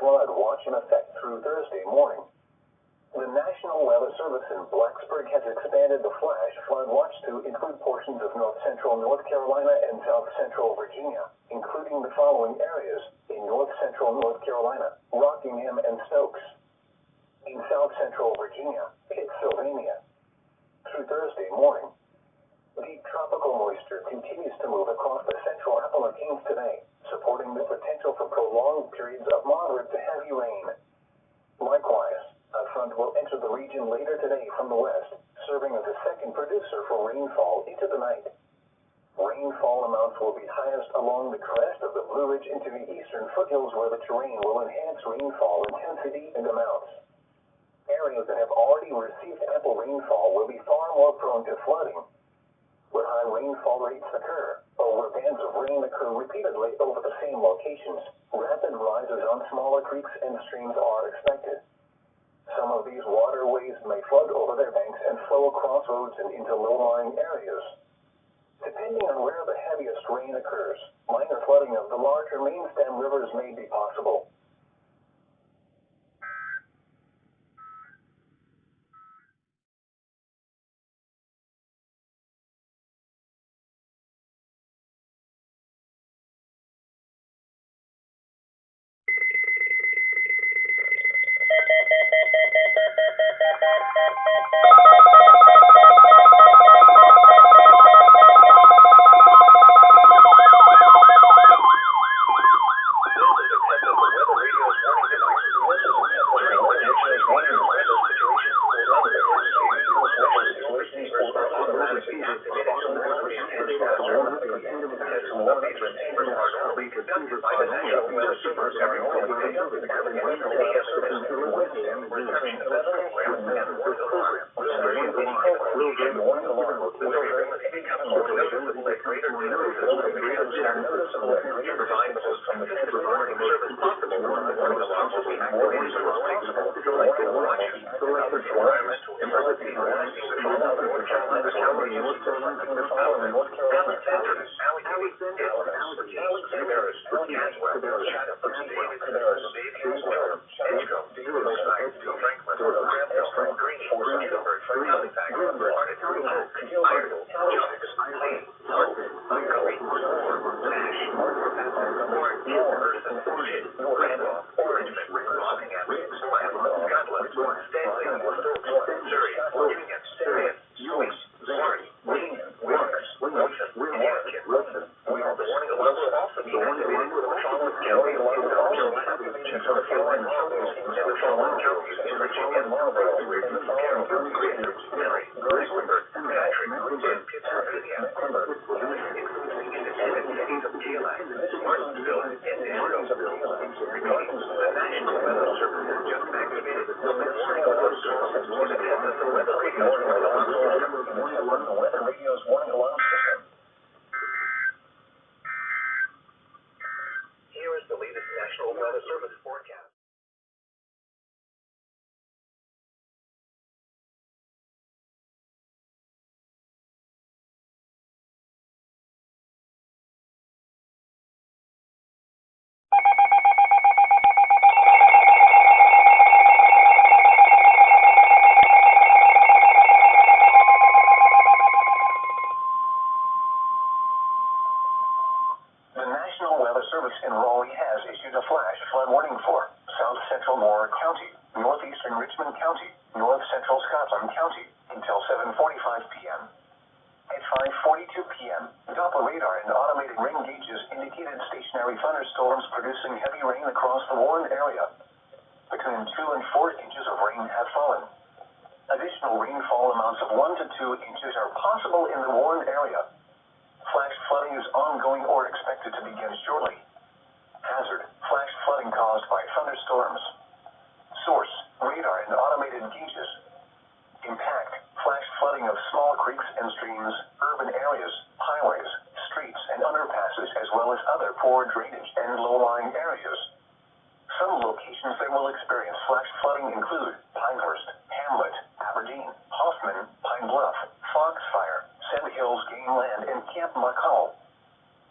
flood watch in effect through Thursday morning. The National Weather Service in Blacksburg has expanded the flash flood watch to include portions of north central North Carolina and south central Virginia, including the following areas in north central North Carolina: Rockingham and Stokes. In south central Virginia, Pittsylvania. Through Thursday morning, deep tropical moisture continues to move across the central Appalachians today, supporting the potential for prolonged periods of moderate to heavy rain. Likewise, a front will enter the region later today from the west, serving as a second producer for rainfall into the night. Rainfall amounts will be highest along the crest of the Blue Ridge into the eastern foothills, where the terrain will enhance rainfall intensity and amounts. Areas that have already received ample rainfall will be far more prone to flooding. Where high rainfall rates occur, or where bands of rain occur repeatedly over the same locations, rapid rises on smaller creeks and streams are expected. Some of these waterways may flood over their banks and flow across roads and into low-lying areas. Depending on where the heaviest rain occurs, minor flooding of the larger main stem rivers may be possible.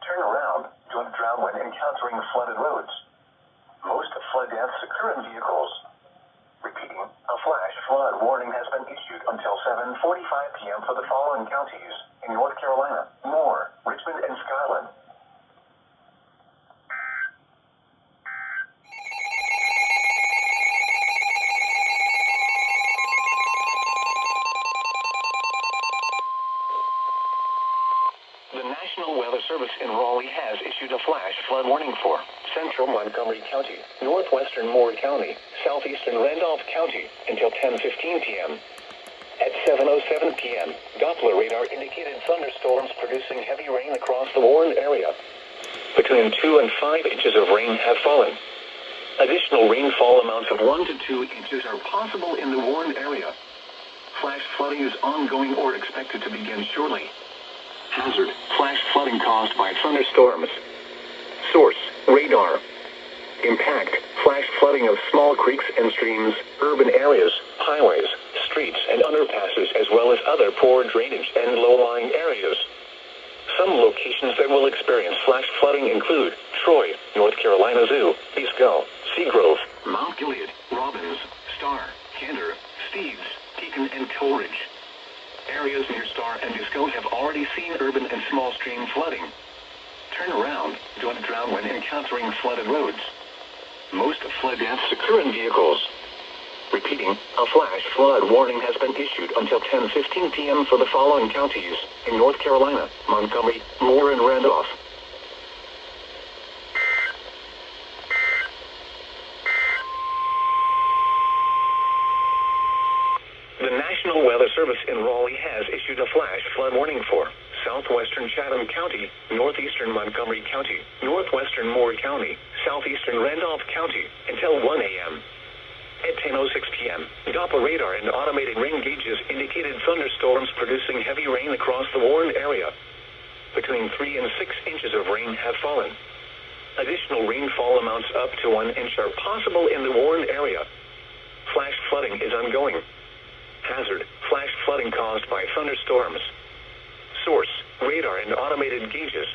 Turn around to a drought when encountering flooded roads. Most flood deaths occur in vehicles. Repeating, a flash flood warning has been issued until 7:45 p.m. for the following counties in North Carolina: Moore, Richmond, and Skyland. The National Weather Service in Raleigh has issued a flash flood warning for central Montgomery County, northwestern Moore County, southeastern Randolph County until 10:15 p.m. At 7:07 p.m., Doppler radar indicated thunderstorms producing heavy rain across the warned area. Between 2 and 5 inches of rain have fallen. Additional rainfall amounts of 1 to 2 inches are possible in the warned area. Flash flooding is ongoing or expected to begin shortly. Hazard, flash flooding caused by thunderstorms. Source, radar. Impact, flash flooding of small creeks and streams, urban areas, highways, streets, and underpasses, as well as other poor drainage and low-lying areas. Some locations that will experience flash flooding include Troy, North Carolina Zoo, Bisco, Seagrove, Mount Gilead, Robbins, Star, Candor, Steves, Pekin, and Coleridge. Areas near Star and Bisco have already seen urban and small stream flooding. Turn around, don't drown when encountering flooded roads. Most flood deaths occur in vehicles. Repeating, a flash flood warning has been issued until 10:15 p.m. for the following counties in North Carolina: Montgomery, Moore, and Randolph. The National Weather Service in Raleigh has issued a flash flood warning for southwestern Chatham County, northeastern Montgomery County, northwestern Moore County, southeastern Randolph County until 1 a.m. At 10:06 p.m., Doppler radar and automated rain gauges indicated thunderstorms producing heavy rain across the warned area. Between 3 and 6 inches of rain have fallen. Additional rainfall amounts up to 1 inch are possible in the warned area. Flash flooding is ongoing. Hazard, flash flooding caused by thunderstorms. Source, radar and automated gauges.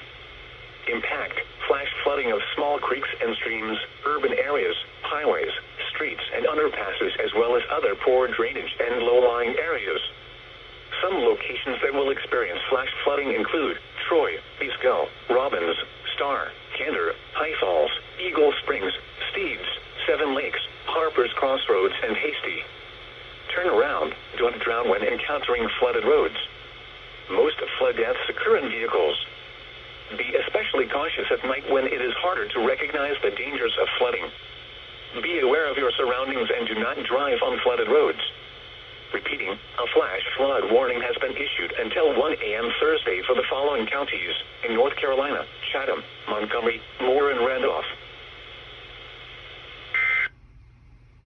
Impact, flash flooding of small creeks and streams, urban areas, highways, streets, and underpasses, as well as other poor drainage and low-lying areas. Some locations that will experience flash flooding include Troy, Bisco, Robbins, Star, Candor, High Falls, Eagle Springs, Steves, Seven Lakes, Harper's Crossroads, and Hasty. Turn around, don't drown when encountering flooded roads. Most flood deaths occur in vehicles. Be especially cautious at night when it is harder to recognize the dangers of flooding. Be aware of your surroundings and do not drive on flooded roads. Repeating, a flash flood warning has been issued until 1 a.m. Thursday for the following counties in North Carolina: Chatham, Montgomery, Moore, and Randolph.